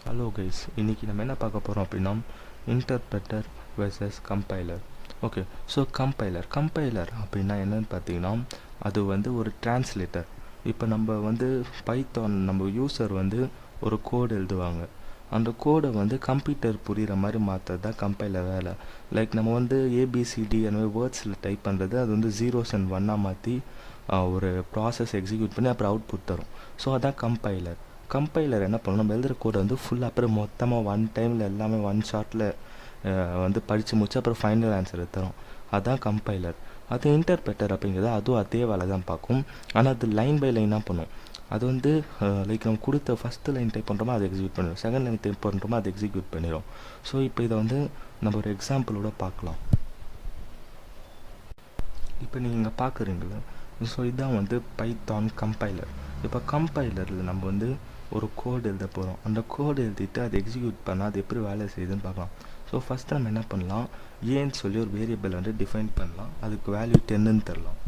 Hello guys, இன்றைக்கி நம்ம என்ன பார்க்க போகிறோம் அப்படின்னா interpreter versus compiler. Okay, so compiler அப்படின்னா என்னன்னு பார்த்தீங்கன்னா அது வந்து ஒரு டிரான்ஸ்லேட்டர். இப்போ நம்ம வந்து பைத்தான் நம்ம யூசர் வந்து ஒரு கோடு எழுதுவாங்க, அந்த கோடை வந்து கம்ப்யூட்டர் புரிகிற மாதிரி மாற்றுறது தான் கம்பைலர் வேலை. லைக் நம்ம வந்து ஏபிசிடி அந்த மாதிரி வேர்ட்ஸில் டைப் பண்ணுறது அது வந்து 0s and 1 மாற்றி ஒரு ப்ராசஸ் எக்ஸிக்யூட் பண்ணி அப்புறம் அவுட்புட் தரும். ஸோ அதான் கம்பைலர் என்ன பண்ணணும், நம்ம எழுதுகிற கோடை வந்து ஃபுல்லாக அப்புறம் மொத்தமாக ஒன் டைமில் எல்லாமே ஒன் ஷாட்டில் வந்து படித்து முடிச்சு அப்புறம் ஃபைனல் ஆன்சர் தரும். அதுதான் கம்பைலர். அது இன்டர்பிரட்டர் அப்படிங்கிறது அதுவும் அதே வேலை தான் பார்க்கும், ஆனால் அது லைன் பை லைனாக பண்ணும். அது வந்து லைக் நம்ம கொடுத்த ஃபஸ்ட்டு லைன் டைப் பண்ணுறோமோ அதை எக்ஸிக்யூட் பண்ணிடும், செகண்ட் லைன் டைப் பண்ணுறோமோ அதை எக்ஸிக்யூட் பண்ணிடும். ஸோ இப்போ இதை வந்து நம்ம ஒரு எக்ஸாம்பிளோட பார்க்கலாம். இப்போ நீங்கள் இங்கே பார்க்குறீங்களா, ஸோ இதுதான் வந்து பைத்தான் கம்பைலர். இப்போ கம்பைலரில் நம்ம வந்து ஒரு கோடு எழுத போகிறோம், அந்த கோடு எழுதிட்டு அதை எக்ஸிக்யூட் பண்ணால் அது எப்படி வேலை செய்யுதுன்னு பார்க்கலாம். ஸோ ஃபஸ்ட்டு நம்ம என்ன பண்ணலாம், ஏன்னு சொல்லி ஒரு வேரியபிள் வந்து டிஃபைன் பண்ணலாம், அதுக்கு வேல்யூ 10ன்னு தரலாம்.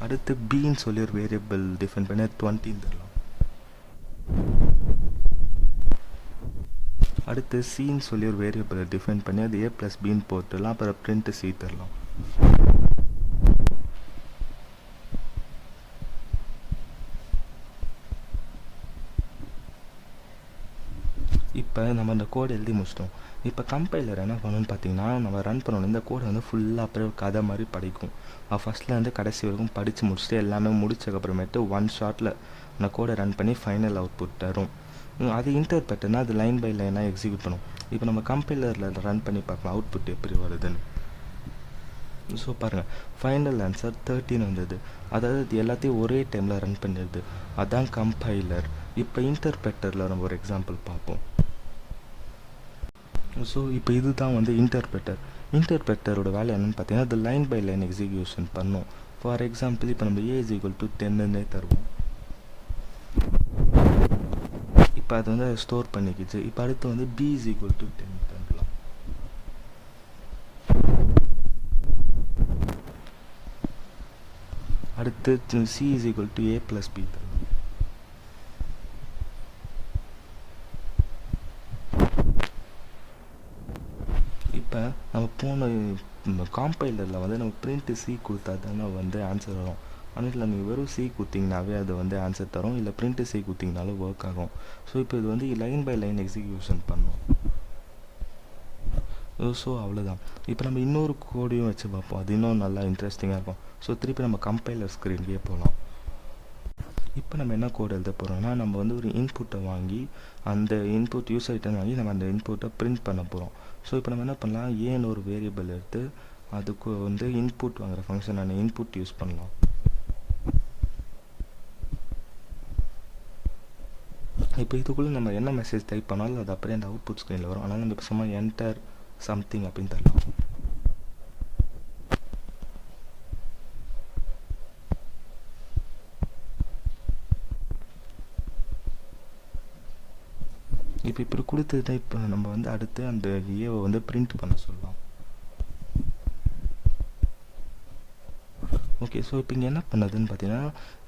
அடுத்து பின்னு சொல்லி ஒரு வேரியபிள் டிஃபைன் பண்ணி 20ன்னு தரலாம். அடுத்து சின்னு சொல்லி ஒரு வேரியபிளை டிஃபைன் பண்ணி அது a+bன்னு போட்டுடலாம், அப்புறம் பிரிண்ட் சி தரலாம். இப்போ நம்ம அந்த கோடு எழுதி முடிச்சிட்டோம். இப்போ கம்பைலர் என்ன பண்ணணும்னு பார்த்தீங்கன்னா, நம்ம ரன் பண்ணணும், இந்த கோடை வந்து ஃபுல்லாக அப்புறம் ஒரு கதை மாதிரி படிக்கும். ஃபஸ்ட்லேருந்து கடைசி வரைக்கும் படித்து முடிச்சுட்டு எல்லாமே முடிச்சதுக்கப்புறமேட்டு ஒன் ஷாட்டில் அந்த கோடை ரன் பண்ணி ஃபைனல் அவுட்புட் தரும். அது இன்டர்பிரட்டர்னா அது லைன் பை லைனாக எக்ஸிக்யூட் பண்ணும். இப்போ நம்ம கம்பைலரில் ரன் பண்ணி பார்க்கலாம் அவுட்புட் எப்படி வருதுன்னு. ஸோ பாருங்கள், ஃபைனல் ஆன்சர் 13 வந்தது, அதாவது இது எல்லாத்தையும் ஒரே டைமில் ரன் பண்ணிடுது, அதுதான் கம்பைலர். இப்போ இன்டர்பிரட்டரில் நம்ம ஒரு எக்ஸாம்பிள் பார்ப்போம். ஸோ இப்போ இதுதான் வந்து இன்டர்பிரட்டரோட வேலை என்னென்னு பார்த்தீங்கன்னா அது லைன் பை லைன் எக்ஸிக்யூஷன் பண்ணும். ஃபார் எக்ஸாம்பிள் இப்போ நம்ம a = 10ன்னே தருவோம். இப்போ அது வந்து ஸ்டோர் பண்ணிக்கிச்சு. இப்போ அடுத்து வந்து b = 10 தரலாம். அடுத்து c = a+b தரலாம். இப்போ நம்ம போன காம்பைலரில் வந்து நம்ம பிரிண்ட் சி கொடுத்தா தானே வந்து ஆன்சர் வரும், ஆனால் இல்லை நீங்கள் வெறும் சி கொடுத்தீங்கனாவே அது வந்து ஆன்சர் தரும், இல்லை பிரிண்ட் சி கொடுத்தீங்கனாலும் ஒர்க் ஆகும். ஸோ இப்போ இது வந்து லைன் பை லைன் எக்ஸிக்யூஷன் பண்ணும். ஸோ அவ்வளோதான். இப்போ நம்ம இன்னொரு கோடையும் வச்சு பார்ப்போம், அது இன்னும் நல்லா இன்ட்ரெஸ்டிங்காக இருக்கும். ஸோ திருப்பி நம்ம கம்பைலர் ஸ்க்ரீன்கே போகலாம். இப்போ நம்ம என்ன கோட் எழுத போகிறோம்னா, நம்ம வந்து ஒரு இன்புட்டை வாங்கி அந்த இன்புட் யூசர் கிட்ட வாங்கி நம்ம அந்த இன்புட்டை பிரிண்ட் பண்ண போகிறோம். ஸோ இப்போ நம்ம என்ன பண்ணலாம், ஏன்னு ஒரு வேரியபிள் எடுத்து அதுக்கு வந்து இன்புட் வாங்குகிற ஃபங்க்ஷனான இன்புட் யூஸ் பண்ணலாம். இப்போ இதுக்குள்ளே நம்ம என்ன மெசேஜ் டைப் பண்ணாலும் அது அப்படியே அந்த அவுட்புட் ஸ்க்ரீனில் வரும். ஆனால் நம்ம இப்போ சும்மா என்டர் சம்திங் அப்படின்னு தரலாம். இப்போ இப்படி கொடுத்துட்டு இப்போ நம்ம வந்து அடுத்து அந்த ஏவை வந்து பிரிண்ட் பண்ண சொல்லலாம். ஓகே, ஸோ இப்போ இங்கே என்ன பண்ணுதுன்னு பார்த்தீங்கன்னா,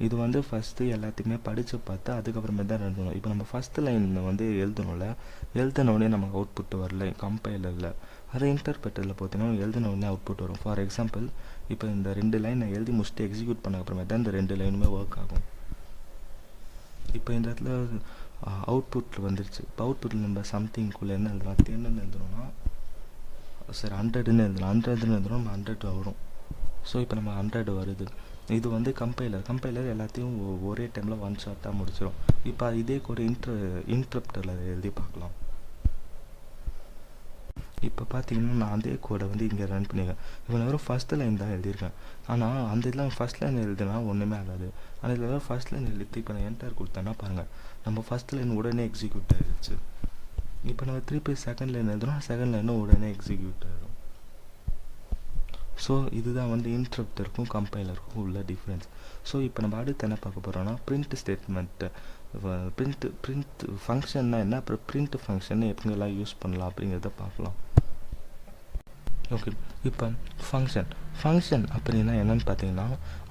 இது வந்து ஃபஸ்ட்டு எல்லாத்தையுமே படித்து பார்த்து அதுக்கப்புறமே தான் எழுதணும். இப்போ நம்ம ஃபஸ்ட்டு லைன் வந்து எழுதினோடனே நமக்கு அவுட்புட் வரல கம்பைலரில். அதே இன்டர்பிரட்டரில் பார்த்தீங்கன்னா எழுதினோடனே அவுட்புட் வரும். ஃபார் எக்ஸாம்பிள் இப்போ இந்த 2 லைன் நான் எழுதி முடிச்சுட்டு எக்ஸிக்யூட் பண்ண அப்புறமே தான் இந்த 2 லைனுமே ஒர்க் ஆகும். இப்போ இந்த இடத்துல அவுட்புட்டில் வந்துருச்சு. இப்போ அவுட்புட்டில் நம்ம சம்திங்குள்ளே என்ன எழுதலாம், 10ன்னு எழுதணும்னா சரி 100ன்னு எழுதலாம், 100ன்னு எழுதணும் நம்ம 100 வரும். ஸோ இப்போ நம்ம 100 வருது. இது வந்து கம்பைலர் எல்லாத்தையும் ஒரே டைமில் ஒன் ஷாட்டாக முடிச்சிடும். இப்போ இதே கூட இன்டர்பிரட்டரில் எழுதி பார்க்கலாம். இப்போ பார்த்தீங்கன்னா நான் அதே கோடை வந்து இங்கே ரன் பண்ணியிருக்கேன். இப்போ நான் வெறும் ஃபஸ்ட்டு லைன் தான் எழுதியிருக்கேன், ஆனால் அந்த இதில் ஃபஸ்ட் லைன் எழுதுனா ஒன்றுமே ஆகாது. ஆனால் இதில் வெறும் ஃபஸ்ட் லைன் எழுதி இப்போ நான் என்டர் கொடுத்தேன்னா பாருங்கள், நம்ம ஃபஸ்ட் லைன் உடனே எக்ஸிக்யூட் ஆகிடுச்சு. இப்போ நம்ம திருப்பி செகண்ட் லைன் எழுதுனா செகண்ட் லைனும் உடனே எக்ஸிக்யூட் ஆகிடும். ஸோ இதுதான் வந்து இன்டர்பிரட்டருக்கும் கம்பைலருக்கும் உள்ள டிஃப்ரென்ஸ். ஸோ இப்போ நம்ம அடுத்து என்ன பார்க்க போகிறோம்னா பிரிண்ட் ஸ்டேட்மெண்ட்டு. பிரிண்ட் ஃபங்க்ஷன்னா என்ன, அப்புறம் பிரிண்ட் ஃபங்க்ஷன் எப்படிங்கெல்லாம் யூஸ் பண்ணலாம் அப்படிங்கிறத பார்க்கலாம். ஓகே, இப்போ ஃபங்க்ஷன் அப்படின்னா என்னென்னு பார்த்தீங்கன்னா,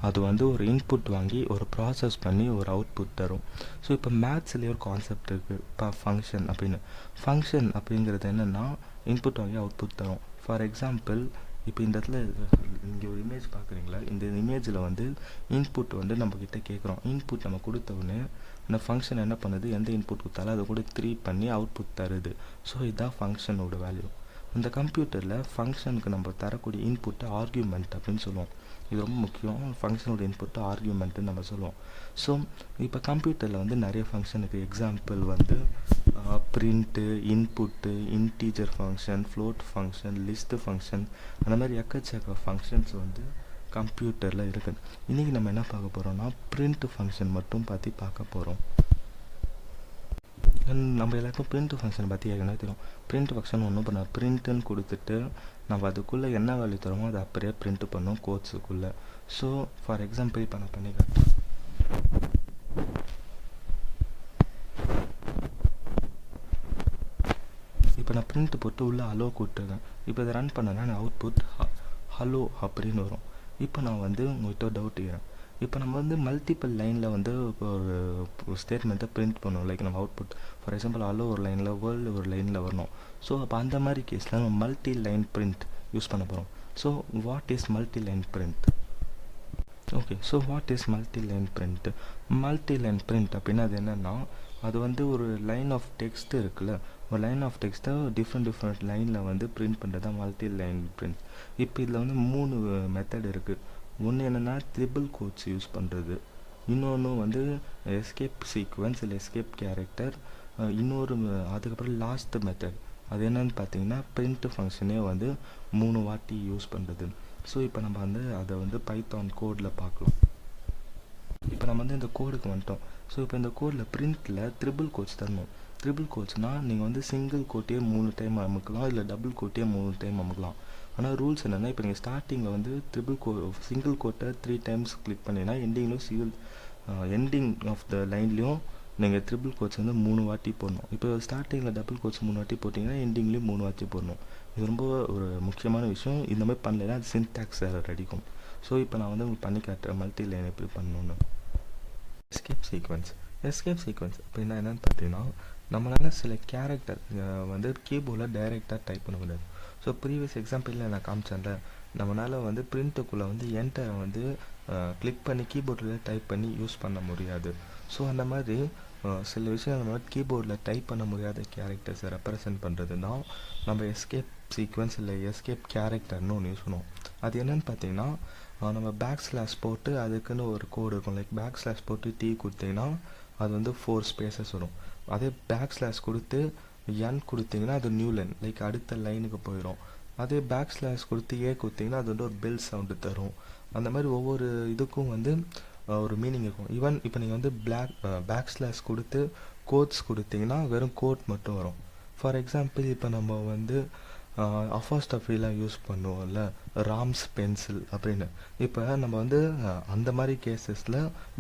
அது வந்து ஒரு இன்புட் வாங்கி ஒரு ப்ராசஸ் பண்ணி ஒரு அவுட்புட் தரும். ஸோ இப்போ மேத்ஸ்லேயே ஒரு கான்செப்ட் இருக்குது, இப்போ ஃபங்க்ஷன் அப்படின்னு. ஃபங்க்ஷன் அப்படிங்கிறது என்னென்னா இன்புட் வாங்கி அவுட்புட் தரும். ஃபார் எக்ஸாம்பிள், இப்போ இந்த இடத்துல இங்கே ஒரு இமேஜ் பார்க்குறீங்களா, இந்த இமேஜில் வந்து இன்புட் வந்து நம்மக்கிட்ட கேட்குறோம். இன்புட் நம்ம கொடுத்த உடனே இந்த ஃபங்க்ஷன் என்ன பண்ணுது, எந்த இன்புட் கொடுத்தாலும் அதை கூட 3 பண்ணி அவுட்புட் தருது. ஸோ இதுதான் ஃபங்க்ஷனோட வேல்யூ. இந்த கம்ப்யூட்டரில் ஃபங்க்ஷனுக்கு நம்ம தரக்கூடிய இன்புட்டை ஆர்கியூமெண்ட் அப்படின்னு சொல்லுவோம். இது ரொம்ப முக்கியம். ஃபங்க்ஷனோட இன்புட்டு ஆர்கியூமெண்ட்டுன்னு நம்ம சொல்லுவோம். ஸோ இப்போ கம்ப்யூட்டரில் வந்து நிறைய ஃபங்க்ஷனுக்கு எக்ஸாம்பிள் வந்து print, input, integer function, float function, list function, அந்த மாதிரி எக்கச்சக்க ஃபங்க்ஷன்ஸ் வந்து கம்ப்யூட்டரில் இருக்குது. இன்றைக்கி நம்ம என்ன பார்க்க போகிறோம்னா பிரிண்ட் ஃபங்க்ஷன் மட்டும் பற்றி பார்க்க போகிறோம். நம்ம எல்லாருக்கும் பிரிண்ட் ஃபங்க்ஷன் பற்றி ஏற்கனவே தெரியும். பிரிண்ட் ஃபங்க்ஷன் ஒன்றும் பண்ண பிரிண்ட்டுன்னு கொடுத்துட்டு நம்ம அதுக்குள்ளே என்ன வேல்யூ தரோமோ அதை அப்படியே பிரிண்ட் பண்ணோம் கோட்ஸுக்குள்ளே. ஸோ ஃபார் எக்ஸாம்பிள் இப்போ நான் பண்ணி காட்டுறேன். இப்போ நான் பிரிண்ட் போட்டு உள்ளே ஹலோ கூப்பிட்டுருக்கேன். இப்போ இதை ரன் பண்ணேன்னா நான் அவுட்புட் ஹலோ அப்படின்னு வரும். இப்போ நான் வந்து உங்கள்கிட்ட டவுட் கேட்குறேன். இப்போ நம்ம வந்து மல்டிபிள் லைனில் வந்து இப்போ ஒரு ஸ்டேட்மெண்ட்டை பிரிண்ட் பண்ணுவோம். லைக் நம்ம அவுட்புட் ஃபார் எக்ஸாம்பிள் ஹலோ ஒரு லைனில், வேர்ல்டு ஒரு லைனில் வரணும். ஸோ அப்போ அந்த மாதிரி கேஸில் நம்ம மல்டி லைன் பிரிண்ட் யூஸ் பண்ண போகிறோம். So what is multi line print? Okay, so what is multi line print? Multi line print அப்படின்னா அது என்னென்னா, அது வந்து ஒரு லைன் ஆஃப் டெக்ஸ்ட் இருக்குல்ல, ஒரு லைன் ஆஃப் டெக்ஸ்ட்டை டிஃப்ரெண்ட் லைனில் வந்து பிரிண்ட் பண்ணுறது தான் மல்டி லைன் பிரிண்ட். இப்போ இதில் வந்து 3 மெத்தட் இருக்குது. ஒன்று என்னென்னா ட்ரிபிள் கோட்ஸ் யூஸ் பண்ணுறது, இன்னொன்று வந்து எஸ்கேப் சீக்வன்ஸ் இல்லை எஸ்கேப் கேரக்டர், இன்னொரு அதுக்கப்புறம் லாஸ்ட் மெத்தட் அது என்னன்னு பார்த்தீங்கன்னா பிரிண்ட் ஃபங்க்ஷனே வந்து 3 வாட்டி யூஸ் பண்ணுறது. ஸோ இப்போ நம்ம வந்து அதை வந்து பைத்தான் கோடில் பார்க்கலாம். இப்போ நம்ம வந்து இந்த கோடுக்கு வந்துட்டோம். ஸோ இப்போ இந்த கோடில் பிரிண்ட்டில் ட்ரிபிள் கோட்ஸ் தரணும். ட்ரிபிள் கோட்ஸ்னால் நீங்கள் வந்து சிங்கிள் கோட்டையே 3 டைம் அமுக்கலாம், இல்லை டபுள் கோட்டையே 3 டைம் அமுக்கலாம். ஆனால் ரூல்ஸ் என்னென்னா, இப்போ நீங்கள் ஸ்டார்டிங்கில் வந்து சிங்கிள் கோட்டை 3 டைம்ஸ் கிளிக் பண்ணிங்கன்னா எண்டிங்லையும் எண்டிங் ஆஃப் த லைன்லேயும் நீங்கள் ட்ரிபிள் கோட்ஸ் வந்து 3 வாட்டி போடணும். இப்போ ஸ்டார்டிங்கில் டபுள் கோட்ஸ் 3 வாட்டி போட்டிங்கன்னா எண்டிங்லேயும் 3 வாட்டி போடணும். இது ரொம்ப ஒரு முக்கியமான விஷயம். இந்த மாதிரி பண்ணலைன்னா அது சின்டாக்ஸ் எரர் அடிக்கும். ஸோ இப்போ நான் வந்து உங்களுக்கு பண்ணி காட்டுறேன் மல்டி லைன் எப்படி பண்ணணுன்னு. எஸ்கேப் சீக்வன்ஸ் அப்படின்னா என்னென்னு பார்த்தீங்கன்னா, நம்மளால் சில கேரக்டர் வந்து கீபோர்டில் டைரெக்டாக டைப் பண்ண முடியாது. ஸோ ப்ரீவியஸ் எக்ஸாம்பிளில் நான் காமிச்சேன்ல, நம்மளால் வந்து பிரிண்ட்டுக்குள்ளே வந்து என்டரை வந்து கிளிக் பண்ணி கீபோர்டில் டைப் பண்ணி யூஸ் பண்ண முடியாது. ஸோ அந்த மாதிரி சில விஷயம் நம்ம கீபோர்டில் டைப் பண்ண முடியாத கேரக்டர்ஸை ரெப்ரசன்ட் பண்ணுறது தான் நம்ம எஸ்கேப் சீக்வன்ஸ் இல்லை எஸ்கேப் கேரக்டர்னு ஒன்று யூஸ் பண்ணுவோம். அது என்னென்னு பார்த்தீங்கன்னா, நம்ம பேக் / போட்டு அதுக்குன்னு ஒரு கோடு இருக்கும். லைக் பேக் / போட்டு T கொடுத்தீங்கன்னா அது வந்து 4 ஸ்பேசஸ் வரும். அதே பேக் / கொடுத்து n கொடுத்தீங்கன்னா அது நியூ லைன், லைக் அடுத்த லைனுக்கு போயிடும். அதே பேக் / கொடுத்து A கொடுத்தீங்கன்னா அது வந்து ஒரு பெல் சவுண்டு தரும். அந்த மாதிரி ஒவ்வொரு இதுக்கும் வந்து ஒரு மீனிங் இருக்கும். ஈவன் இப்போ நீங்கள் வந்து பேக் / கொடுத்து கோட்ஸ் கொடுத்தீங்கன்னா வெறும் கோட் மட்டும் வரும். ஃபார் எக்ஸாம்பிள் இப்போ நம்ம வந்து அஃபாஸ்டஃபிலாம் யூஸ் பண்ணுவோம்ல, ராம்ஸ் பென்சில் அப்படின்னு. இப்போ நம்ம வந்து அந்த மாதிரி கேசஸில்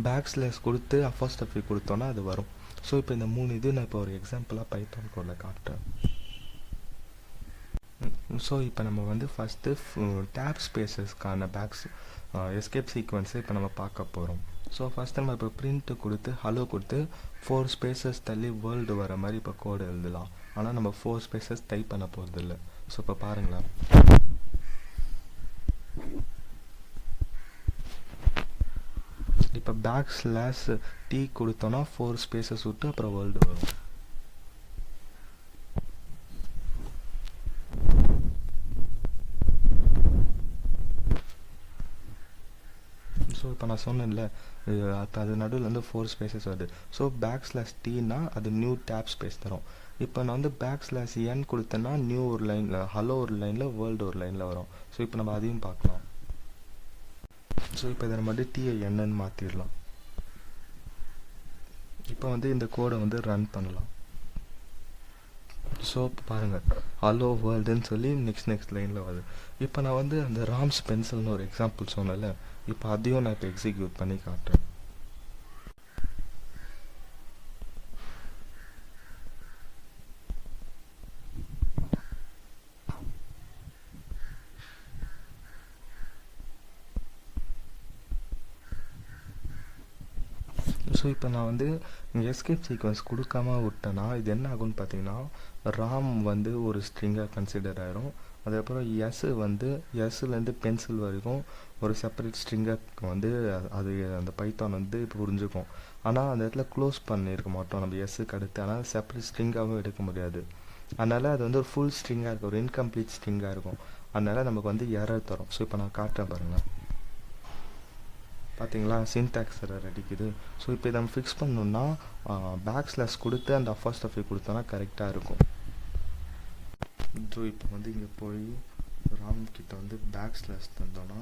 பேக் / கொடுத்து அஃபாஸ்டஃபி கொடுத்தோன்னா அது வரும். ஸோ இப்போ இந்த 3 இது நான் இப்போ ஒரு எக்ஸாம்பிளாக பைத்தான் கோடில் காட்டுறேன். ஸோ இப்போ நம்ம வந்து ஃபஸ்ட்டு டேப் ஸ்பேசஸ்க்கான எஸ்கேப் சீக்வன்ஸை இப்போ நம்ம பார்க்க போகிறோம். ஸோ ஃபஸ்ட் நம்ம இப்போ பிரிண்ட்டு கொடுத்து ஹலோ கொடுத்து 4 ஸ்பேசஸ் தள்ளி வேர்ல்டு வர மாதிரி இப்போ கோடு எழுதலாம். ஆனால் நம்ம 4 ஸ்பேசஸ் டைப் பண்ண போகிறது இல்லை. ஸோ இப்போ பாருங்களேன், இப்போ பேக் / T கொடுத்தோன்னா 4 ஸ்பேசஸ் விட்டு அப்புறம் வேர்ல்டு வரும். ஸோ இப்போ நான் சொன்னேன்ல, அப்போ அது நடுவில் வந்து 4 ஸ்பேசஸ் வருது. ஸோ பேக் / Tனா அது நியூ டேப் ஸ்பேஸ் தரும். இப்போ நான் வந்து பேக் / N கொடுத்தேன்னா நியூ ஒரு லைனில், ஹலோ ஒரு லைனில், வேர்ல்டு ஒரு லைனில் வரும். ஸோ இப்போ நம்ம அதையும் பார்க்கலாம். ஸோ இப்போ இதை நம்ம T என்னன்னு மாற்றிடலாம். இப்போ வந்து இந்த கோடை வந்து ரன் பண்ணலாம். ஸோ பாருங்கள், ஹலோ வேர்ல்டுன்னு சொல்லி நெக்ஸ்ட் லைனில் வருது. இப்போ நான் வந்து அந்த ராம்ஸ் பென்சில்னு ஒரு எக்ஸாம்பிள் சொன்னேன்ல, இப்போ அதையும் நான் இப்போ எக்ஸிக்யூட் பண்ணி காட்டுறேன். ஸோ இப்போ நான் வந்து எஸ்கேப் சீக்வன்ஸ் கொடுக்காம விட்டேன்னா இது என்ன ஆகும்னு பார்த்தீங்கன்னா ராம் வந்து ஒரு ஸ்ட்ரிங்காக கன்சிடர் ஆகிரும். அதுக்கப்புறம் எஸ் வந்து எஸ்லேருந்து பென்சில் வரைக்கும் ஒரு செப்பரேட் ஸ்ட்ரிங்காக வந்து அது அந்த பைத்தான் வந்து புரிஞ்சுக்கும். ஆனால் அந்த இடத்துல க்ளோஸ் பண்ணியிருக்க மாட்டோம் நம்ம எஸ்ஸுக்கு அடுத்து. ஆனால் செப்பரேட் ஸ்ட்ரிங்காகவும் எடுக்க முடியாது. அதனால் அது வந்து ஒரு ஃபுல் ஸ்ட்ரிங்காக இருக்கும், ஒரு இன்கம்ப்ளீட் ஸ்ட்ரிங்காக இருக்கும். அதனால் நமக்கு வந்து எரர் தரும். ஸோ இப்போ நான் காட்டுறேன் பாருங்கள். பார்த்தீங்களா, சின்டாக்ஸ் எரர் அடிக்குது. ஸோ இப்போ இதை நம்ம ஃபிக்ஸ் பண்ணணுன்னா பேக்ஸ்லாஷ் கொடுத்து அந்த அஃபாஸ்டஃபி கொடுத்தோன்னா கரெக்டாக இருக்கும். ஸோ இப்போ வந்து இங்கே போய் ராம் கிட்ட வந்து பேக்ஸ்லாஷ் தந்தோன்னா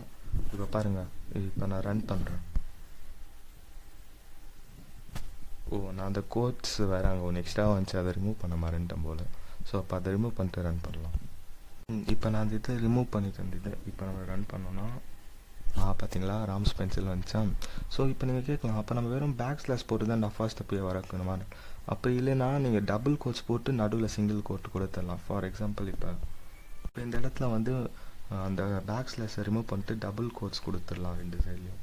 இப்போ பாருங்கள், இப்போ நான் ரன் பண்ணுறேன். நான் அந்த கோட்ஸ் வேறு அங்கே ஒன்று எக்ஸ்ட்ரா வந்துச்சு, அதை ரிமூவ் பண்ண மறந்துட்டேன் போல். ஸோ அப்போ அதை ரிமூவ் பண்ணிட்டு ரன் பண்ணலாம். இப்போ நான் அந்த இதை ரிமூவ் பண்ணி தந்தது. இப்போ நம்ம ரன் பண்ணோன்னா பார்த்தீங்களா ராம்ஸ் பென்சில் வந்துச்சா. ஸோ இப்போ நீங்கள் கேட்கலாம், அப்போ நம்ம வெறும் பேக்ஸ்லாஷ் போட்டு தான் ஃபர்ஸ்ட் வரக்கணுமா? அப்போ இல்லைன்னா நீங்கள் டபுள் கோட்ஸ் போட்டு நடுவில் சிங்கிள் கோட் கூட தரலாம். ஃபார் எக்ஸாம்பிள் இப்போ இந்த இடத்துல வந்து அந்த பேக்ஸ்லாஷை ரிமூவ் பண்ணிட்டு டபுள் கோட்ஸ் கொடுத்துடலாம் ரெண்டு சைட்லையும்.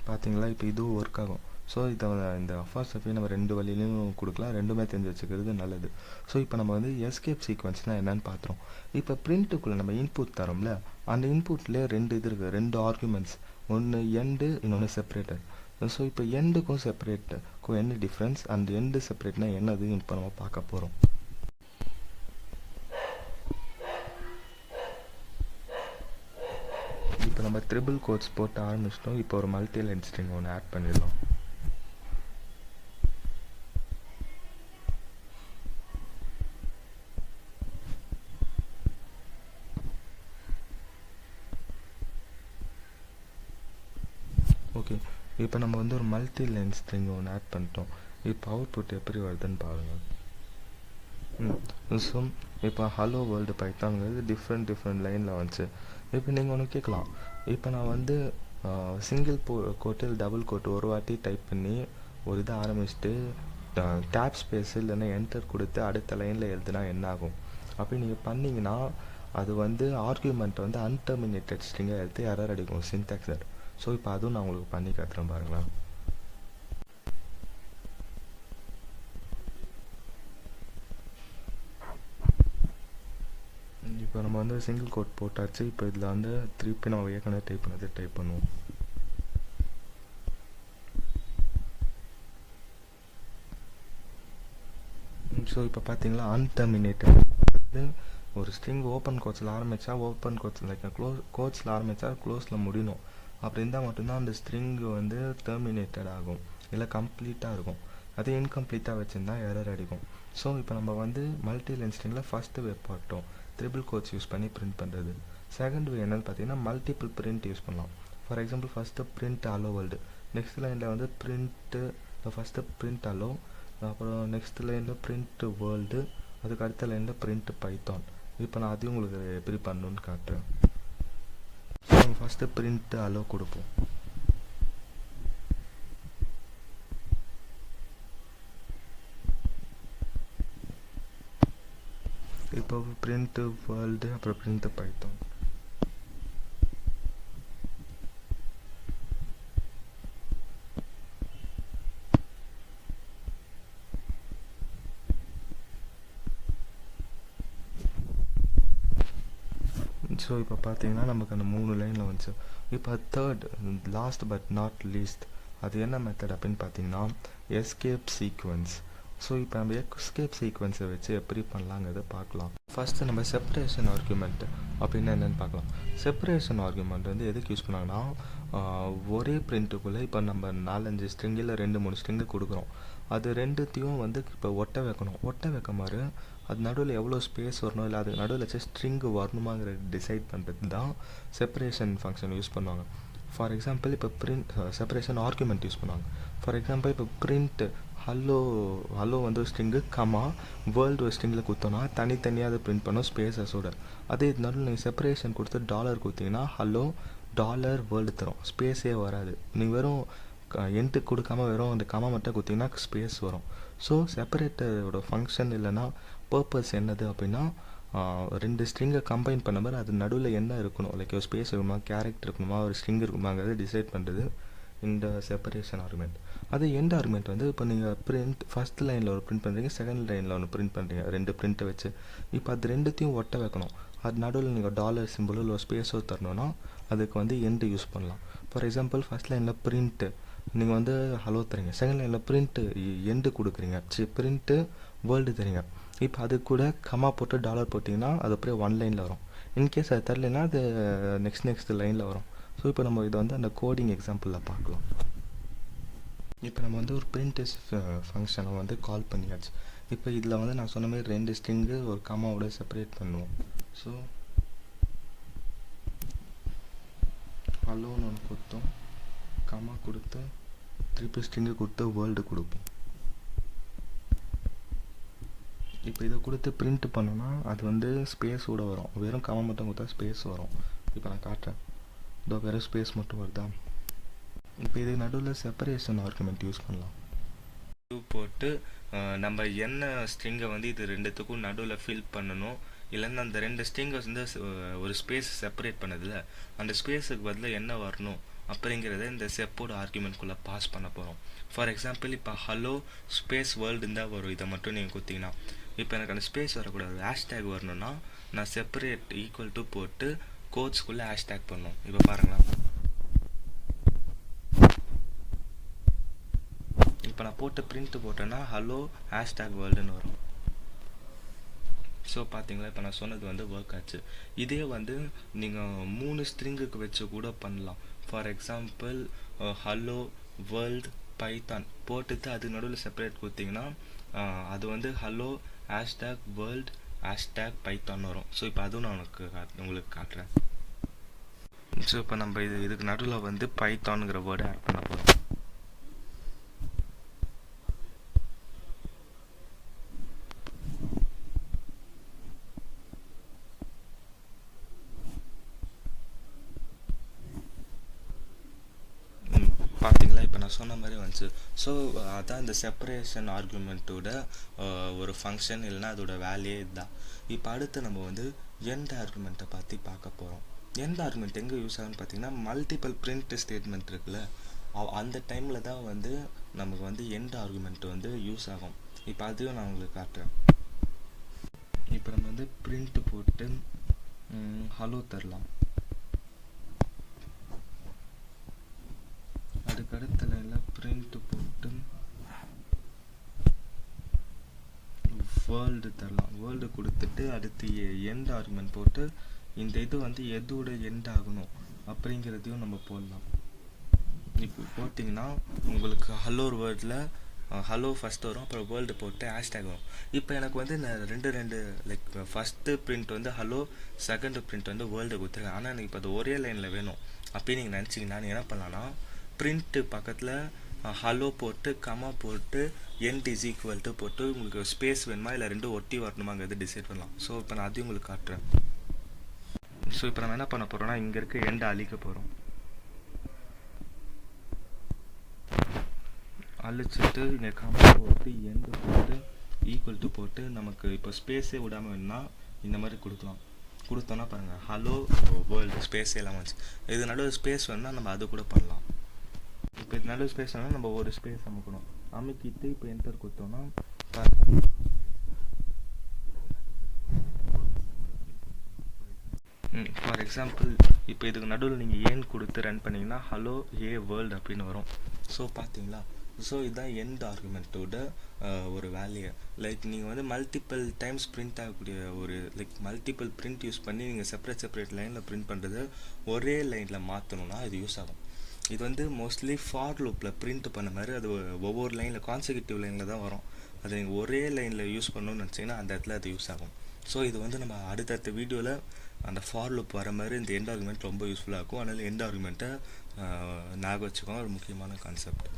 பார்த்தீங்களா, இப்போ இதுவும் ஒர்க் ஆகும். ஸோ இதை இந்த அஃபாஸ்டஃபி நம்ம ரெண்டு வழியிலையும் கொடுக்கலாம், ரெண்டுமே தெரிஞ்சு வச்சுக்கிறது நல்லது. ஸோ இப்போ நம்ம வந்து எஸ்கேப் சீக்வன்ஸ்னால் என்னென்னு பார்த்துறோம். இப்போ பிரிண்ட்டுக்குள்ளே நம்ம இன்புட் தரோம்ல, அந்த இன்புட்லேயே ரெண்டு இது இருக்குது, ரெண்டு ஆர்குமெண்ட்ஸ், ஒன்று எண்டு, இன்னொன்று செப்பரேட்டர். ஸோ இப்போ எண்டுக்கும் செப்பரேட்டுக்கும் என்ன டிஃப்ரென்ஸ், அந்த எண்டு செப்பரேட்னா என்னது இப்போ நம்ம பார்க்க போகிறோம். இப்போ நம்ம ட்ரிபிள் கோட்ஸ் போட்டு ஆரம்பிச்சிட்டோம். இப்போ ஒரு மல்டி லைன் ஸ்ட்ரிங் ஒன்று ஆட் பண்ணிடலாம். ஓகே, இப்போ நம்ம வந்து ஒரு மல்டி லைன் ஸ்ட்ரிங் ஒன்று ஆட் பண்ணிட்டோம். இப்போ அவுட்புட் எப்படி வருதுன்னு பாருங்கள். ஸோ இப்போ ஹலோ வேர்ல்டு பைத்தான்ங்கிறது டிஃப்ரெண்ட் லைனில் வந்துச்சு. இப்போ நீங்கள் ஒன்று கேட்கலாம், இப்போ நான் வந்து சிங்கிள் கோட்டு டபுள் கோட்டு ஒரு வாட்டி டைப் பண்ணி ஒரு இதை ஆரம்பிச்சுட்டு டேப் ஸ்பேஸ் இல்லைன்னா என்டர் கொடுத்து அடுத்த லைனில் எழுதுனா என்ன ஆகும் அப்படி நீங்கள் பண்ணிங்கன்னா அது வந்து ஆர்குமெண்ட் வந்து அன்டர்மினேட்டட் ஸ்ட்ரிங்காக எடுத்து எரர் அடிக்கும், சின்டாக்ஸ் எரர். ஸோ இப்போ அதுவும் நான் உங்களுக்கு பண்ணி காட்டுறேன் பாருங்களேன். இப்போ நம்ம வந்து சிங்கிள் கோட் போட்டாச்சு. இப்போ இதில் வந்து திருப்பி நம்ம ஏற்கனவே டைப் பண்ணது டைப் பண்ணுவோம். ஸோ இப்போ பார்த்தீங்களா, அன்டர்மினேட்டட் வந்து ஒரு ஸ்ட்ரிங் ஓப்பன் கோட்ஸில் ஆரம்பித்தா ஓப்பன் கோட்ஸில் லைக் கோட்ஸில் ஆரம்பித்தா க்ளோஸில் முடியணும். அப்படி இருந்தால் மட்டும்தான் அந்த ஸ்ட்ரிங்கு வந்து டெர்மினேட்டட் ஆகும், இல்லை கம்ப்ளீட்டாக இருக்கும். அதே இன்கம்ப்ளீட்டாக வச்சுருந்தா எரர் அடிக்கும். ஸோ இப்போ நம்ம வந்து மல்டி லைன் ஸ்ட்ரிங்கில் ஃபஸ்ட்டு வே பார்த்தோம், ட்ரிபிள் கோட்ஸ் யூஸ் பண்ணி பிரிண்ட் பண்ணுறது. செகண்ட் வே என்னென்னு பார்த்தீங்கன்னா மல்டிபிள் பிரிண்ட் யூஸ் பண்ணலாம். For example first print allow world, next லைனில் வந்து பிரிண்ட்டு, ஃபஸ்ட்டு பிரிண்ட் அலோ, அப்புறம் நெக்ஸ்ட் லைனில் பிரிண்ட் வேர்ல்டு, அதுக்கு அடுத்த லைனில் பிரிண்ட் பைத்தான். இப்போ நான் அதையும் உங்களுக்கு எப்படி பண்ணணுன்னு காட்டுறேன். ஸோ நம்ம ஃபஸ்ட்டு பிரிண்ட் அலோ கொடுப்போம். இப்போ பிரிண்ட் வேர்ல்டு, அப்புறம் பிரிண்ட் பைத்தான். ஸோ இப்போ பார்த்தீங்கன்னா நமக்கு அந்த 3 லைனில் வந்துச்சு. இப்போ third last but not least, அது என்ன மெத்தட் அப்படின்னு பார்த்தீங்கன்னா எஸ்கேப் சீக்வன்ஸ். ஸோ இப்போ நம்ம எஸ்கேப் சீக்வன்ஸை வச்சு எப்படி பண்ணலாங்கிறத பார்க்கலாம். ஃபஸ்ட்டு நம்ம செப்பரேஷன் ஆர்குமெண்ட் அப்படின்னா என்னென்னு பார்க்கலாம். செப்பரேஷன் ஆர்குமெண்ட் வந்து எதுக்கு யூஸ் பண்ணாங்கன்னா ஒரே பிரிண்ட்டுக்குள்ளே இப்போ நம்ம 4-5 ஸ்ட்ரிங் இல்லை 2-3 ஸ்ட்ரிங்கு கொடுக்குறோம். அது ரெண்டுத்தையும் வந்து இப்போ ஒட்ட வைக்கணும். ஒட்ட வைக்க மாதிரி அது நடுவில் எவ்வளோ ஸ்பேஸ் வரணும், இல்லை அது நடுவில் வச்சு ஸ்ட்ரிங்கு வரணுமாங்கிற டிசைட் பண்ணுறது தான் செப்பரேஷன் ஃபங்க்ஷன் யூஸ் பண்ணுவாங்க. ஃபார் எக்ஸாம்பிள் இப்போ பிரிண்ட் செப்பரேஷன் ஆர்குமெண்ட் யூஸ் பண்ணுவாங்க. ஃபார் எக்ஸாம்பிள் இப்போ பிரிண்ட் ஹலோ வந்து ஒரு ஸ்ட்ரிங்கு கமா வேர்ல்டு ஒரு ஸ்ட்ரிங்கில் கொடுத்தோன்னா தனித்தனியாக அதை பிரிண்ட் பண்ணோம் ஸ்பேஸஸோட. அதே நடுவில் நீங்கள் செப்பரேஷன் கொடுத்து டாலர் கொடுத்தீங்கன்னா ஹலோ டாலர் வேர்ல்டு தரும், ஸ்பேஸே வராது. நீங்கள் வெறும் என்ட்டு கொடுக்காம வெறும் அந்த கமா மட்டும் கொடுத்தீங்கன்னா ஸ்பேஸ் வரும். ஸோ செப்பரேட்டரோட ஃபங்க்ஷன் இல்லைன்னா பர்பஸ் என்னது அப்படின்னா ரெண்டு ஸ்ட்ரிங்கை கம்பைன் பண்ண மாதிரி அது நடுவில் என்ன இருக்கணும், லைக் ஒரு ஸ்பேஸ் இருக்கணுமா, கேரக்டர் இருக்கணுமா, ஒரு ஸ்ட்ரிங் இருக்குமாங்கிறத டிசைட் பண்ணுறது இந்த செப்பரேஷன் ஆர்குமெண்ட். அது எண்ட் ஆர்குமெண்ட் வந்து இப்போ நீங்கள் பிரிண்ட் ஃபஸ்ட் லைனில் ஒரு பிரிண்ட் பண்ணுறீங்க, செகண்ட் லைனில் ஒன்று பிரிண்ட் பண்ணுறீங்க, ரெண்டு பிரிண்ட்டை வச்சு. இப்போ அது ரெண்டுத்தையும் ஒட்ட வைக்கணும். அது நடுவில் நீங்கள் டாலர் சிம்பிளோ இல்லை ஸ்பேஸோ தரணும்னா அதுக்கு வந்து எண்டு யூஸ் பண்ணலாம். ஃபார் எக்ஸாம்பிள் ஃபஸ்ட் லைனில் பிரிண்ட்டு நீங்கள் வந்து ஹலோ தரீங்க, செகண்ட் லைனில் பிரிண்ட்டு எண்டு கொடுக்குறீங்க, பிரிண்ட்டு வேர்ல்டு தரீங்க. இப்போ அது கூட கமா போட்டு டாலர் போட்டிங்கன்னா அது அப்படியே ஒன் லைனில் வரும். இன்கேஸ் அது தரலைன்னா அது நெக்ஸ்ட் லைனில் வரும். ஸோ இப்போ நம்ம இதை வந்து அந்த கோடிங் எக்ஸாம்பிளில் பார்க்கலாம். இப்போ நம்ம வந்து ஒரு பிரிண்ட் ஃபங்க்ஷனை வந்து கால் பண்ணியாச்சு. இப்போ இதில் வந்து நான் சொன்ன மாதிரி ரெண்டு ஸ்ட்ரிங்கு ஒரு கமாவோட செப்பரேட் பண்ணுவோம். ஸோ ஹலோன்னு ஒன்று கொடுத்தோம், கமா கொடுத்து திருப்பி ஸ்ட்ரிங்கு கொடுத்து வேர்ல்டு கொடுப்போம். இப்போ இதை கொடுத்து பிரிண்ட் பண்ணோன்னா அது வந்து ஸ்பேஸோடு வரும், வெறும் கமா மட்டும் கொடுத்தா ஸ்பேஸ் வரும். இப்போ நான் காட்டுறேன், இதோ வெறும் ஸ்பேஸ் மட்டும் வருதா. இப்போ இது நடுவில் செப்பரேஷன் ஆர்குமெண்ட் யூஸ் பண்ணலாம். போட்டு நம்ம என்ன ஸ்ட்ரிங்கை வந்து இது ரெண்டுத்துக்கும் நடுவில் ஃபில் பண்ணணும், இல்லைன்னா அந்த ரெண்டு ஸ்ட்ரிங்கை வந்து ஒரு ஸ்பேஸ் செப்பரேட் பண்ணதில்ல, அந்த ஸ்பேஸுக்கு பதில் என்ன வரணும் அப்படிங்கிறத இந்த செப்போட ஆர்குமெண்ட்குள்ளே பாஸ் பண்ண போகிறோம். ஃபார் எக்ஸாம்பிள் இப்போ ஹலோ ஸ்பேஸ் வேர்ல்டுன்னு தான் வரும், இதை மட்டும் நீங்கள் கொடுத்தீங்கன்னா. இப்போ எனக்கு அந்த ஸ்பேஸ் வரக்கூடாது, ஹேஷ்டேக் வரணும்னா நான் செப்பரேட் ஈக்குவல் டு போட்டு கோட்ஸ்குள்ளே ஹேஷ்டேக் பண்ணணும். இப்போ பாருங்களா, இப்போ நான் போட்டு பிரிண்ட் போட்டேன்னா ஹலோ ஹேஷ்டேக் வேர்ல்டுன்னு வரும். ஸோ பார்த்தீங்களா, இப்போ நான் சொன்னது வந்து ஒர்க் ஆச்சு. இதே வந்து நீங்கள் 3 ஸ்ட்ரிங்குக்கு வச்சு கூட பண்ணலாம். For example hello world Python போட்டுட்டு அது நடுவில் செப்பரேட் கொடுத்தீங்கன்னா அது வந்து hello hashtag world hashtag Python வரும். ஸோ இப்போ அதுவும் நான் உங்களுக்கு காட்டுறேன். ஸோ இப்போ நம்ம இதுக்கு நடுவில் வந்து பைத்தானுங்கிற வேர்டை ஆட் பண்ண போகிறோம். பார்த்தீங்களா, இப்போ நான் சொன்ன மாதிரி வந்துச்சு. ஸோ அதான் இந்த செப்பரேஷன் ஆர்குமெண்ட்டோட ஒரு ஃபங்க்ஷன், இல்லைனா அதோட வேல்யூ இதுதான். இப்போ அடுத்து நம்ம வந்து எண்ட் ஆர்குமெண்ட்டை பற்றி பார்க்க போகிறோம். எண்ட் ஆர்குமெண்ட் எங்கே யூஸ் ஆகுன்னு பார்த்தீங்கன்னா, மல்டிபிள் பிரிண்ட் ஸ்டேட்மெண்ட் இருக்குல்ல, அந்த டைமில் தான் வந்து நமக்கு வந்து எண்ட் ஆர்குமெண்ட் வந்து யூஸ் ஆகும். இப்போ அதையும் நான் உங்களுக்கு காட்டுறேன். இப்போ நம்ம வந்து பிரிண்ட் போட்டு ஹலோ தரலாம். அதுக்கடுத்த லைனில் பிரிண்ட் போட்டு வேர்ல்டு தரலாம். வேர்ல்டு கொடுத்துட்டு அடுத்து எண்ட் ஆர்குமெண்ட் போட்டு இந்த இது வந்து எதோட எண்ட் ஆகணும் அப்படிங்கிறதையும் நம்ம போடலாம். இப்போ போட்டிங்கன்னா உங்களுக்கு ஹலோ வேர்ல்டில் ஹலோ ஃபஸ்ட்டு வரும், அப்புறம் வேர்ல்டு போட்டு ஹேஷ்டேக் வரும். இப்போ எனக்கு வந்து நான் ரெண்டு லைக் ஃபஸ்ட்டு பிரிண்ட் வந்து ஹலோ, செகண்ட் பிரிண்ட் வந்து வேர்ல்டு கொடுத்துருக்கேன். ஆனால் எனக்கு இப்போ அது ஒரே லைனில் வேணும் அப்படின்னு நீங்கள் நினச்சிங்கன்னா நீங்கள் என்ன பண்ணலான்னா, பிரிண்ட்டு பக்கத்தில் ஹலோ போட்டு கமா போட்டு எண்ட் இஸ் ஈக்குவல் டு போட்டு உங்களுக்கு ஸ்பேஸ் வேணுமா இல்லை ரெண்டும் ஒட்டி வரணுமாங்கிறது டிசைட் பண்ணலாம். ஸோ இப்போ நான் அதையும் உங்களுக்கு காட்டுறேன். ஸோ இப்போ நம்ம என்ன பண்ண போகிறோம்னா, இங்கே இருக்க எண்டை அழிக்க போகிறோம். அழிச்சிட்டு இங்கே கமா போட்டு எண்டு போட்டு ஈக்குவல் டு போட்டு நமக்கு இப்போ ஸ்பேஸே விடாமல் வேணும்னா இந்த மாதிரி கொடுத்தோன்னா பாருங்கள், ஹலோ வேர்ல்டு ஸ்பேஸே இல்லாமல் வந்துச்சு. இது நடுவில் ஸ்பேஸ் வேணும்னா நம்ம அது கூட பண்ணலாம். இப்போ இது நடுவில் ஸ்பேஸ் வேணும்னா நம்ம ஒரு ஸ்பேஸ் அமைக்கணும், அமைக்கிட்டு இப்போ என்டர் கொடுத்தோன்னா ஃபார் எக்ஸாம்பிள் இப்போ இதுக்கு நடுவில் நீங்கள் ஏன் கொடுத்து ரன் பண்ணிங்கன்னா ஹலோ ஏ வேர்ல்டு அப்படின்னு வரும். ஸோ பார்த்தீங்களா, ஸோ இதுதான் எண்ட் ஆர்குமெண்ட்டோட ஒரு வேல்யூ. லைக் நீங்கள் வந்து மல்டிபிள் டைம்ஸ் பிரிண்ட் ஆகக்கூடிய ஒரு லைக் மல்டிபிள் பிரிண்ட் யூஸ் பண்ணி நீங்கள் செப்பரேட் லைனில் பிரிண்ட் பண்ணுறது ஒரே லைனில் மாற்றணும்னா இது யூஸ் ஆகும். இது வந்து மோஸ்ட்லி ஃபார் லூப்பில் பிரிண்ட் பண்ண மாதிரி அது ஒவ்வொரு லைனில் கான்செக்யூட்டிவ் லைனில் தான் வரும். அதை நீங்கள் ஒரே லைனில் யூஸ் பண்ணணும்னு நினச்சிங்கன்னா அந்த இடத்துல அது யூஸ் ஆகும். ஸோ இது வந்து நம்ம அடுத்தடுத்த வீடியோவில் அந்த ஃபார் லூப் வர மாதிரி இந்த எண்ட் ஆர்குமெண்ட் ரொம்ப யூஸ்ஃபுல்லாக இருக்கும். அதனால் எண்ட் ஆர்குமெண்ட்டை ஞாபகம் வச்சுக்கோங்க, ஒரு முக்கியமான கான்செப்ட்.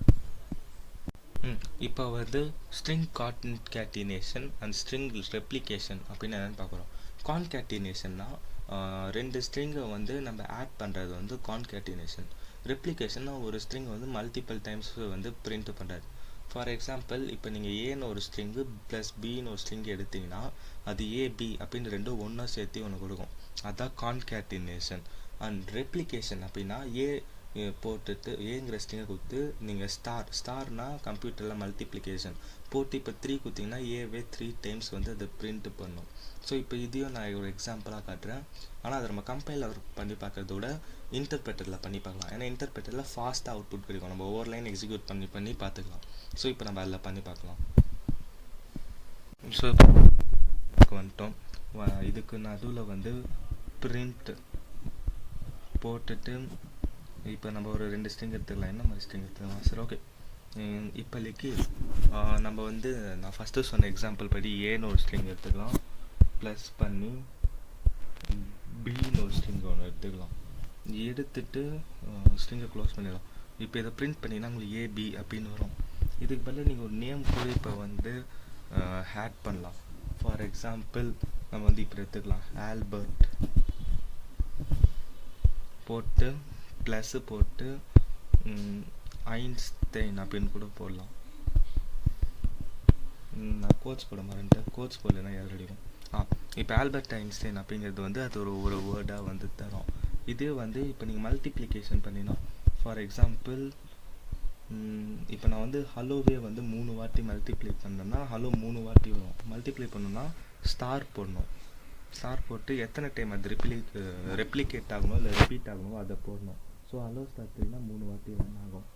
இப்போ வந்து string concatenation and string replication அப்படின்னு என்னென்னு பார்க்குறோம். கான்கேட்டினேஷன்னா ரெண்டு ஸ்ட்ரிங்கை வந்து நம்ம ஆட் பண்ணுறது வந்து கான்கேட்டினேஷன். ரெப்ளிகேஷன்னா ஒரு ஸ்ட்ரிங் வந்து மல்டிபிள் டைம்ஸ் வந்து பிரிண்ட் பண்ணுறது. ஃபார் எக்ஸாம்பிள் இப்போ நீங்கள் ஏன்னு ஒரு ஸ்ட்ரிங்கு ப்ளஸ் பின்னு ஒரு ஸ்ட்ரிங் எடுத்திங்கன்னா அது ஏபி அப்படின்னு ரெண்டும் ஒன்றா சேர்த்து ஒன்று கொடுக்கும். அதுதான் கான்கேட்டினேஷன். அண்ட் ரெப்ளிகேஷன் அப்படின்னா ஏ போட்டுட்டு ஏங்கிற ஸ்ட்ரிங்கை கொடுத்து நீங்கள் ஸ்டார்னால் கம்ப்யூட்டரில் மல்டிப்ளிகேஷன் போட்டு இப்போ 3 கொடுத்தீங்கன்னா ஏவே 3 டைம்ஸ் வந்து அதை பிரிண்ட் பண்ணும். ஸோ இப்போ இதையும் நான் ஒரு எக்ஸாம்பிளாக காட்டுறேன். ஆனால் அதை நம்ம கம்பைலர் பண்ணி பார்க்கறத விட இன்டர்பிரட்டரில் பண்ணி பார்க்கலாம். ஏன்னா இன்டர்பிரட்டரில் ஃபாஸ்ட்டாக அவுட்புட் கிடைக்கும். நம்ம ஒவ்வொரு லைன் எக்ஸிக்யூட் பண்ணி பார்த்துக்கலாம். ஸோ இப்போ நம்ம அதில் பண்ணி பார்க்கலாம். ஸோ வந்துட்டோம். இதுக்கு நடுவில் வந்து பிரிண்ட் போட்டுட்டு இப்போ நம்ம ஒரு 2 ஸ்ட்ரிங் எடுத்துக்கலாம். என்ன மாதிரி ஸ்ட்ரிங் எடுத்துக்கலாம்? சரி, ஓகே. இப்போதைக்கு நம்ம வந்து நான் ஃபஸ்ட்டு சொன்ன எக்ஸாம்பிள் படி ஏன்னு ஒரு ஸ்ட்ரிங் எடுத்துக்கலாம். ப்ளஸ் பண்ணி பின்னு ஒரு ஸ்ட்ரிங் ஒன்று எடுத்துக்கலாம். எடுத்துட்டு ஸ்ட்ரிங்கை க்ளோஸ் பண்ணிடலாம். இப்போ இதை பிரிண்ட் பண்ணிங்கன்னா உங்களுக்கு ஏபி அப்படின்னு வரும். இதுக்கு பதில் நீங்கள் ஒரு நேம் கூட இப்போ வந்து ஆட் பண்ணலாம். ஃபார் எக்ஸாம்பிள் நம்ம வந்து இப்போ எடுத்துக்கலாம் ஆல்பர்ட் போட்டு ப்ளஸ்ஸு போட்டு ஐன்ஸ்டைன் அப்படின்னு கூட போடலாம். நான் கோட்ஸ் போட மாட்டேன். கோட்ஸ் போடலைன்னா யார் அடிக்கும். இப்போ ஆல்பர்ட் ஐன்ஸ்டைன் அப்படிங்கிறது வந்து அது ஒரு வேர்டாக வந்து தரும். இதே வந்து இப்போ நீங்கள் மல்டிப்ளிகேஷன் பண்ணினா ஃபார் எக்ஸாம்பிள் இப்போ நான் வந்து ஹலோவே வந்து 3 வாட்டி மல்டிப்ளை பண்ணேன்னா ஹலோ 3 வாட்டி வரும். மல்டிப்ளை பண்ணணும்னா ஸ்டார் போடணும். ஸ்டார் போட்டு எத்தனை டைம் அது ரெப்ளிகேட் ஆகணும் இல்லை ரிப்பீட் ஆகணும் அதை போடணும். ஸோ ஹலோ ஸ்டார் 3னா 3 வாட்டி ரன் ஆகும்.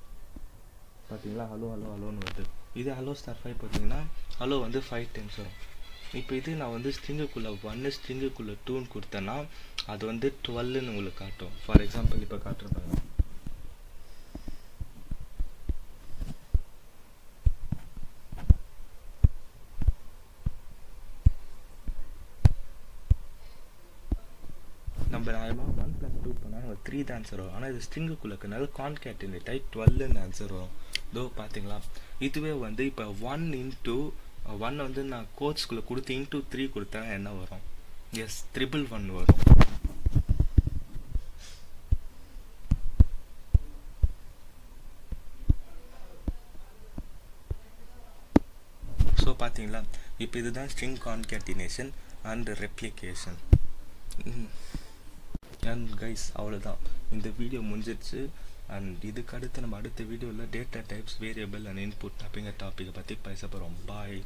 பார்த்தீங்களா? ஹலோ ஹலோ ஹலோன்னு வருது. இதே ஹலோ ஸ்டார் 5 பார்த்தீங்கன்னா ஹலோ வந்து 5 டைம்ஸ் வரும். இப்போ இது நான் வந்து ஸ்ட்ரிங்குக்குள்ளே 1 ஸ்ட்ரிங்குக்குள்ளே 2ன்னு கொடுத்தேன்னா அது வந்து 12ன்னு உங்களுக்கு காட்டும். ஃபார் எக்ஸாம்பிள் இப்போ காட்டுறேன். நம்ம 1 + 2 பண்ணால் நம்ம 3 தான் ஆன்சர் வரும். ஆனால் இது ஸ்ட்ரிங்குக்குள்ளே இருக்கிறனால கான்கேட்டினேட் ஆகி 12ன்னு ஆன்சர் வரும். இதோ பார்த்தீங்களா? இதுவே வந்து இப்போ 1 × 1 வந்து நான் கோட்ஸ்குள்ளே கொடுத்து இன்ட்டு 3 கொடுத்தா என்ன வரும்? எஸ், 111 வரும். ஸோ பார்த்தீங்களா? இப்போ இதுதான் string concatenation and replication. And guys, அவ்வளோதான். இந்த வீடியோ முடிஞ்சிடுச்சு. அண்ட் இதுக்கு அடுத்து நம்ம அடுத்த வீடியோவில் data types, variable and input அப்படிங்கிற டாப்பிக்கை பற்றி பேச போகிறோம். பாய்.